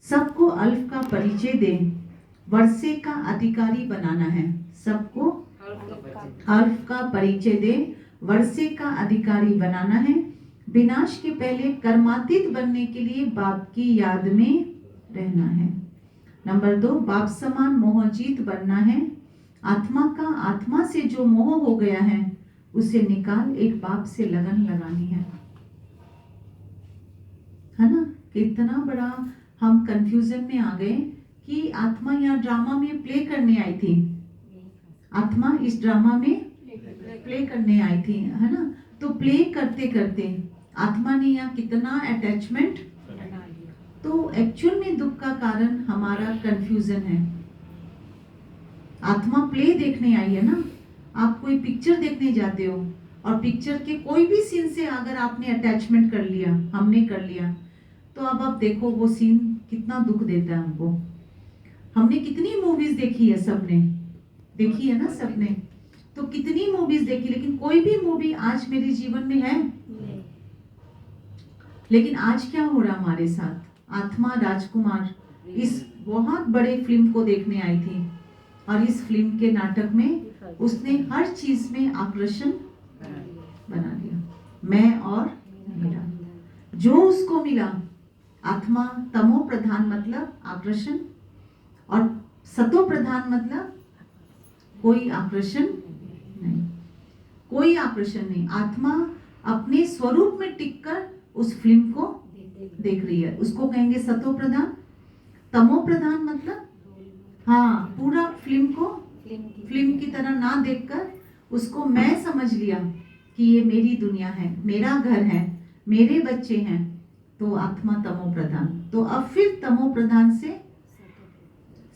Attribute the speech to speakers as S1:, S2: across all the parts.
S1: सबको अल्फ का परिचय दे, वर्षे का अधिकारी बनाना है। सबको अल्फ का परिचय दे, वर्षे का अधिकारी बनाना है। विनाश के पहले कर्मातीत बनने के लिए बाप की याद में रहना है। नंबर 2, बाप समान मोहजीत बनना है। आत्मा से जो मोह हो गया है उसे निकाल एक बाप से लगन लगानी है ना। कितना बड़ा हम कंफ्यूजन में आ गए कि आत्मा यहाँ ड्रामा में प्ले करने आई थी। आत्मा इस ड्रामा में प्ले करने आई थी, है ना। तो प्ले करते करते आत्मा ने यहाँ कितना अटैचमेंट, तो एक्चुअल में दुख का कारण हमारा कंफ्यूजन है। आत्मा प्ले देखने आई है ना। आप कोई पिक्चर देखने जाते हो और पिक्चर के कोई भी सीन से अगर आपने अटैचमेंट कर लिया, हमने कर लिया, तो अब आप देखो वो सीन कितना दुख देता है हमको। हमने कितनी मूवीज देखी है, सबने देखी है ना, सबने तो कितनी मूवीज देखी, लेकिन कोई भी मूवी आज मेरे जीवन में है। लेकिन आज क्या हो रहा हमारे साथ, आत्मा राजकुमार इस बहुत बड़े फिल्म को देखने आई थी और इस फिल्म के नाटक में उसने हर चीज में आकर्षण बना दिया, मैं और मेरा। जो उसको मिला, आत्मा तमो प्रधान मतलब आकर्षण और सतो प्रधान मतलब कोई आकर्षण नहीं, कोई आकर्षण नहीं। आत्मा अपने स्वरूप में टिककर उस फिल्म को देख रही है, उसको कहेंगे सतो प्रधान। तमो प्रधान मतलब हाँ, पूरा फिल्म को फिल्म की तरह ना देखकर उसको मैं समझ लिया कि ये मेरी दुनिया है, मेरा घर है, मेरे बच्चे हैं, तो आत्मा तमो प्रधान। तो अब फिर तमो प्रधान से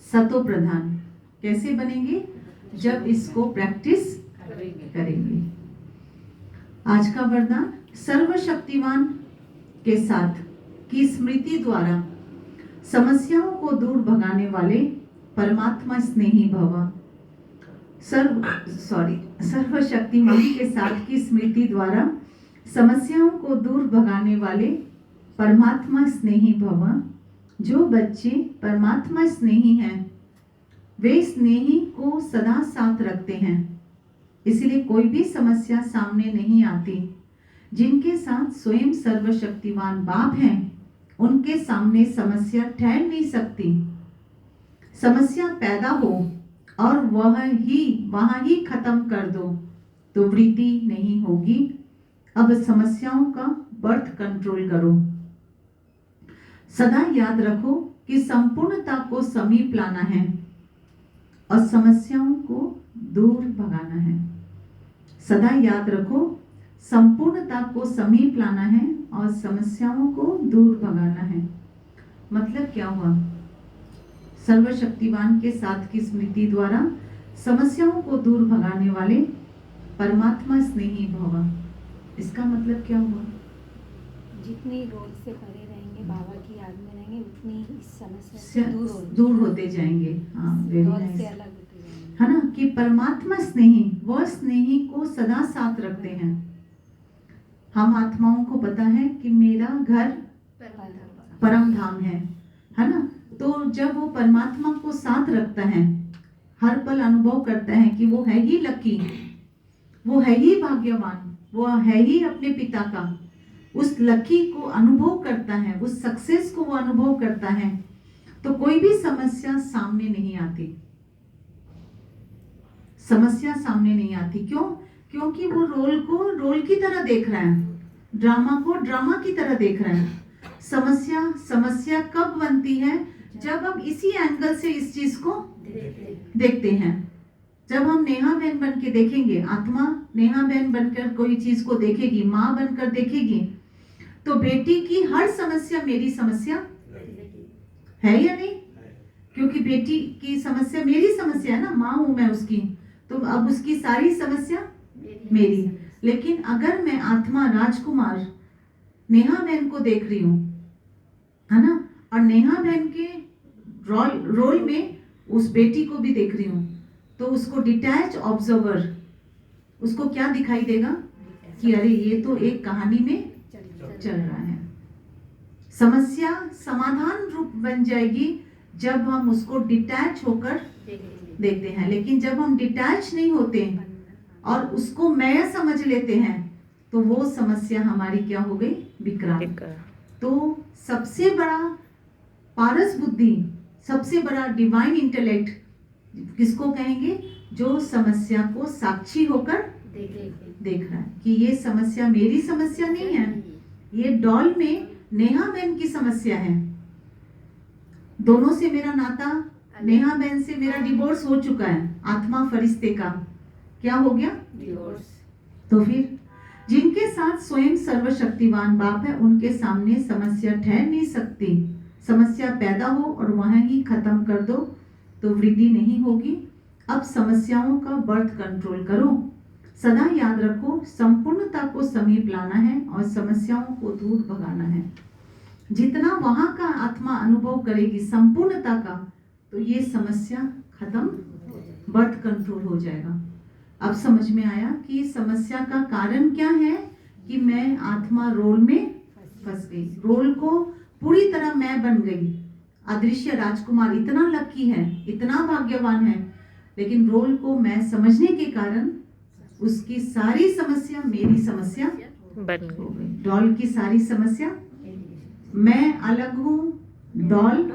S1: सतो प्रधान कैसे बनेंगे, जब इसको प्रैक्टिस करेंगे। आज का वरदान, सर्वशक्तिवान के साथ की स्मृति द्वारा समस्याओं को दूर भगाने वाले परमात्मा स्नेही भव। सर्वशक्तिमान के साथ की स्मृति द्वारा समस्याओं को दूर भगाने वाले परमात्मा स्नेही भव। जो बच्चे परमात्मा स्नेही हैं वे स्नेही को सदा साथ रखते हैं, इसलिए कोई भी समस्या सामने नहीं आती। जिनके साथ स्वयं सर्वशक्तिवान बाप हैं उनके सामने समस्या ठहर नहीं सकती। समस्या पैदा हो और वहां ही खत्म कर दो तो वृद्धि नहीं होगी। अब समस्याओं का बर्थ कंट्रोल करो। सदा याद रखो कि संपूर्णता को समीप लाना है और समस्याओं को दूर भगाना है। सदा याद रखो, संपूर्णता को समीप लाना है और समस्याओं को दूर भगाना है। मतलब क्या हुआ, सर्वशक्तिवान के साथ की स्मृति द्वारा समस्याओं को दूर भगाने वाले परमात्मा स्नेही भव। इसका मतलब क्या हुआ,
S2: जितनी रोल से परे रहेंगे, बाबा की याद में रहेंगे, उतनी इस समस्या से
S1: दूर होते जाएंगे। हाँ, वेरी नाइस,
S2: से अलग होते जाएंगे,
S1: है ना। कि परमात्मा स्नेही, वह स्नेही को सदा साथ रखते हैं। हम आत्माओं को पता है कि मेरा घर परम धाम है ना। तो जब वो परमात्मा को साथ रखता है, हर पल अनुभव करता है कि वो है ही लकी, वो है ही भाग्यवान, वो है ही अपने पिता का, उस लकी को अनुभव करता है, उस सक्सेस को वो अनुभव करता है, तो कोई भी समस्या सामने नहीं आती। समस्या सामने नहीं आती क्यों? क्योंकि वो रोल को रोल की तरह देख रहा है, ड्रामा को ड्रामा की तरह देख रहा है। समस्या कब बनती है, जब हम इसी एंगल से इस चीज को देखते हैं। जब हम नेहा बहन बन के देखेंगे, आत्मा नेहा बहन बनकर कोई चीज को देखेगी, माँ बनकर देखेगी, तो बेटी की हर समस्या मेरी समस्या है या नहीं? क्योंकि बेटी की समस्या मेरी समस्या है ना, माँ हूं मैं उसकी, तो अब उसकी सारी समस्या मेरी। लेकिन अगर मैं आत्मा राजकुमार नेहा बहन को देख रही हूं, है ना, और नेहा बहन के रोल में उस बेटी को भी देख रही हूं, तो उसको डिटैच ऑब्जर्वर, उसको क्या दिखाई देगा कि अरे ये तो एक कहानी में चल रहा है। समस्या समाधान रूप बन जाएगी जब हम उसको डिटैच होकर देखते हैं। लेकिन जब हम डिटैच नहीं होते और उसको मैं समझ लेते हैं तो वो समस्या हमारी क्या हो गई? विकराल। तो सबसे बड़ा पारस बुद्धि, सबसे बड़ा डिवाइन इंटेलेक्ट किसको कहेंगे? जो समस्या को साक्षी होकर देख रहा है कि ये समस्या मेरी समस्या नहीं है, ये डॉल में नेहा बहन की समस्या है। दोनों से मेरा नाता, नेहा बहन से मेरा डिवोर्स हो चुका है, आत्मा फरिश्ते का क्या हो गया? डिवोर्स। तो फिर जिनके साथ स्वयं सर्वशक्तिवान बाप है उनके सामने समस्या ठहर नहीं सकती। समस्या पैदा हो और वहां ही खत्म कर दो तो वृद्धि नहीं होगी। अब समस्याओं का बर्थ कंट्रोल करो। सदा याद रखो, संपूर्णता को समीप लाना है और समस्याओं को दूर भगाना है। जितना वहां का आत्मा अनुभव करेगी संपूर्णता का, तो ये समस्या खत्म, बर्थ कंट्रोल हो जाएगा। अब समझ में आया कि समस्या का कारण क्या है? कि मैं आत्मा रोल में फंस गई, रोल को पूरी तरह मैं बन गई। अदृश्य राजकुमार इतना लकी है, इतना भाग्यवान है, लेकिन रोल को मैं समझने के कारण उसकी सारी समस्या मेरी समस्या बन गई। डॉल की सारी समस्या, मैं अलग हूँ, डॉल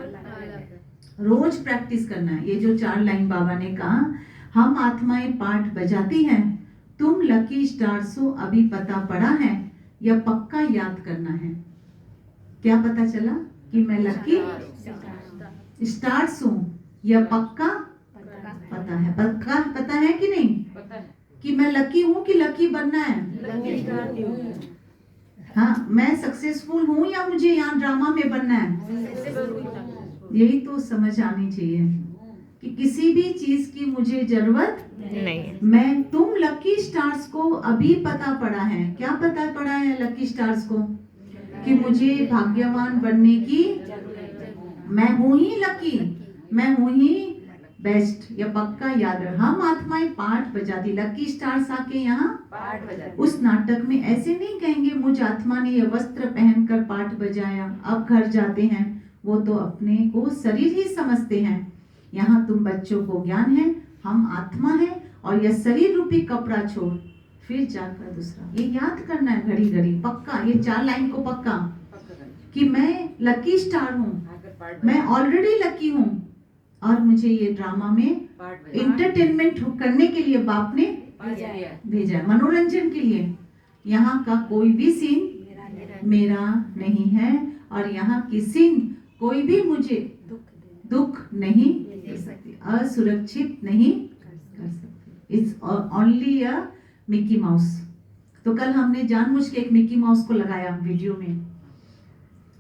S1: रोज प्रैक्टिस करना है। ये जो 4 लाइन बाबा ने कहा, हम आत्माएं पाठ बजाती हैं, तुम लकी स्टार्स हो, अभी पता पड़ा है या पक्का याद करना है। क्या पता चला? कि मैं लकी स्टार्स हूँ या पक्का पता है? पता है कि नहीं? पता है कि मैं लकी हूँ कि लकी बनना है? हाँ, मैं सक्सेसफुल हूँ या मुझे यहाँ ड्रामा में बनना है? यही तो समझ आनी चाहिए कि किसी भी चीज की मुझे जरूरत नहीं। मैं, तुम लकी स्टार्स को अभी पता पड़ा है। क्या पता पड़ा है लकी स्टार्स को? कि मुझे भाग्यवान बनने की, मैं हूं ही लकी, मैं हूं ही बेस्ट, या पक्का याद रख। हम आत्माएं पाठ बजाती, लकी स्टार्स आके यहाँ पाठ बजाती। उस नाटक में ऐसे नहीं कहेंगे मुझ आत्मा ने ये वस्त्र पहनकर पाठ बजाया, अब घर जाते हैं। वो तो अपने को शरीर ही समझते हैं। यहाँ तुम बच्चों को ज्ञान है, हम आत्मा है और यह शरीर रूपी कपड़ा छोड़ फिर जाकर दूसरा। ये याद करना है घड़ी घड़ी, पक्का। ये 4 लाइन को पक्का कि मैं लकी स्टार हूँ, मैं ऑलरेडी लकी हूँ और मुझे ये ड्रामा में इंटरटेनमेंट करने के लिए बाप ने भेजा है, मनोरंजन के लिए। यहाँ का कोई भी सीन मेरा नहीं है और यहाँ की सीन कोई भी मुझे दुख नहीं दे सकती, असुरक्षित नहीं कर सकती। It's only a Mickey mouse. तो कल हमने जानबूझ के एक मिकी माउस को लगाया वीडियो में,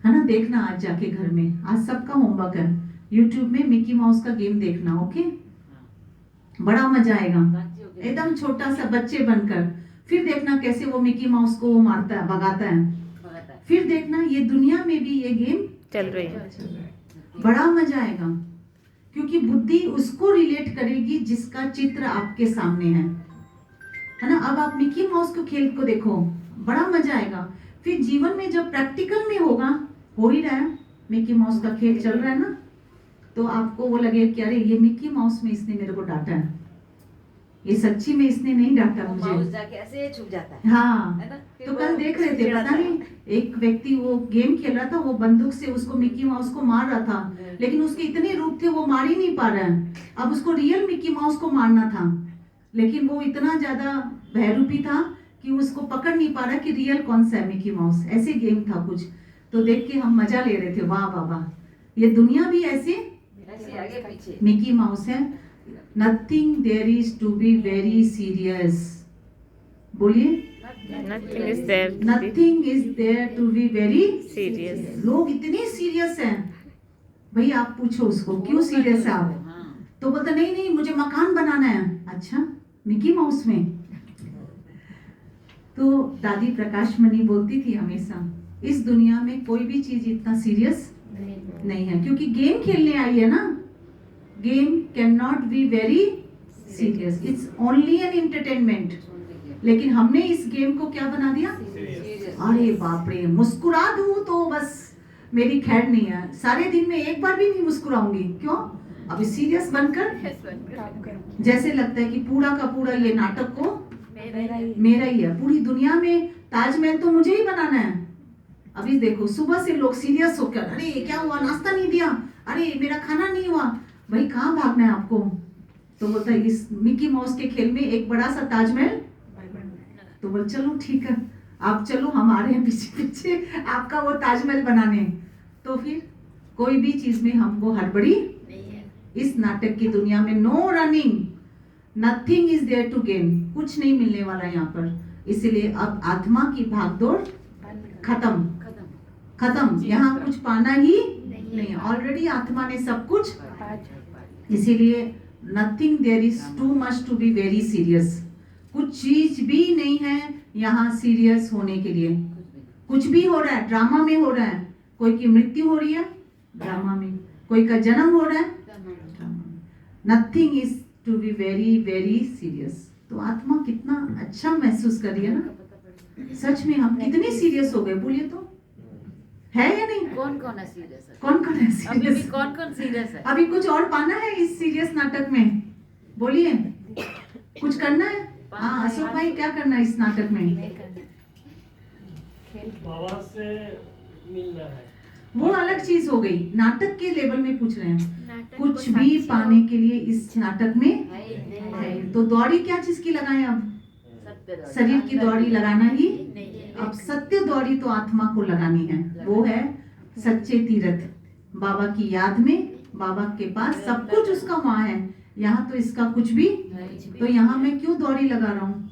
S1: है ना? देखना आज जाके घर में, आज सबका होमवर्क है, यूट्यूब में मिकी माउस का गेम देखना। ओके, बड़ा मजा आएगा, एकदम छोटा सा बच्चे बनकर। फिर देखना कैसे वो मिकी माउस को मारता है, भगाता है। फिर देखना ये दुनिया में भी ये गेम चल रही है, बड़ा मजा आएगा। क्योंकि बुद्धि उसको रिलेट करेगी जिसका चित्र आपके सामने है ना? अब आप मिकी माउस के खेल को देखो, बड़ा मजा आएगा। फिर जीवन में जब प्रैक्टिकल में होगा, हो ही रहा है, मिकी माउस का खेल चल रहा है ना, तो आपको वो लगे कि अरे ये मिकी माउस में इसने मेरे को डांटा है, ये सच्ची में इसने नहीं डांटा मुझे,
S3: माउस जाके ऐसे छुप जाता है।
S1: हाँ, तो कल देख रहे थे, पता नहीं एक व्यक्ति वो गेम खेल रहा था, वो बंदूक से उसको मिकी माउस को मार रहा था, लेकिन उसके इतने रूप थे वो मार ही नहीं पा रहा है। अब उसको रियल मिकी माउस को मारना था, लेकिन वो इतना ज्यादा भयरूपी था कि उसको पकड़ नहीं पा रहा कि रियल कौन सा है मिकी माउस। ऐसे गेम था कुछ, तो देख के हम मजा ले रहे थे, वाह बाबा, ये दुनिया भी ऐसे
S3: आगे पीछे
S1: मिकी माउस है। Nothing there is to be very serious, बोलिए
S4: Nothing is there.
S1: Nothing is there to be very
S4: Serious.
S1: लोग इतने सीरियस हैं, भाई आप पूछो उसको क्यों सीरियस है आप, तो बोलता नहीं नहीं मुझे मकान बनाना है। अच्छा, मिकी माउस में? तो दादी प्रकाश मणि बोलती थी हमेशा, इस दुनिया में कोई भी चीज इतना सीरियस नहीं है, क्योंकि गेम खेलने आई है ना। Game can not be very serious, it's only an entertainment. लेकिन हमने इस गेम को क्या बना दिया? अरे बाप रे, मुस्कुरा दूं तो बस मेरी खैर नहीं है, सारे दिन में एक बार भी नहीं मुस्कुराऊंगी। क्यों? अभी सीरियस बनकर
S2: काम करूँगी।
S1: जैसे लगता है कि पूरा का पूरा ये नाटक को
S2: मेरा
S1: ही है, पूरी दुनिया में ताजमहल तो मुझे ही बनाना है। अभी देखो सुबह से लोग सीरियस होकर, अरे क्या हुआ, नाश्ता नहीं दिया, अरे मेरा खाना नहीं हुआ। भाई कहाँ भागना है आपको? तो बोलता है इस मिकी माउस के खेल में एक बड़ा सा ताजमहल। तो बोल चलो ठीक है, आप चलो, हम आ रहे हैं पीछे पीछे आपका वो ताजमहल बनाने। तो फिर कोई भी चीज में हमको हड़बड़ी, इस नाटक की दुनिया में no running, nothing is there to gain, कुछ नहीं मिलने वाला यहाँ पर। इसीलिए अब आत्मा की भागदौड़ खत्म खत्म, यहाँ कुछ पाना ही नहीं, ऑलरेडी आत्मा ने सब कुछ। इसीलिए nothing there is too much to be very serious, कुछ चीज भी नहीं है यहाँ सीरियस होने के लिए। कुछ भी हो रहा है ड्रामा में हो रहा है, कोई की मृत्यु हो रही है ड्रामा में, कोई का जन्म हो रहा है ड्रामा में। Nothing is to be very very serious. तो आत्मा कितना अच्छा महसूस कर रही है ना। सच में हम कितने सीरियस हो गए, बोलिए तो, है या नहीं?
S3: कौन कौन है सीरियस है?
S1: कौन कौन है
S3: अभी भी
S1: सीरियस?
S3: कौन कौन सीरियस है?
S1: अभी कुछ और पाना है इस सीरियस नाटक में? बोलिए, कुछ करना है? हाँ अशोक भाई, क्या करना है इस नाटक में?
S5: बाबा से मिलना है।
S1: वो अलग चीज हो गई, नाटक के लेवल में पूछ रहे हैं। कुछ भी पाने के लिए इस नाटक में है। तो दौड़ी क्या चीज की लगाएं अब? शरीर की दौड़ी लगाना ही। अब सत्य दौड़ी तो आत्मा को लगानी है, वो है सच्चे तीर्थ, बाबा की याद में। बाबा के पास सब कुछ उसका वहाँ है, यहाँ तो इसका कुछ भी। तो यहाँ मैं क्यों दौड़ी लगा रहा हूँ?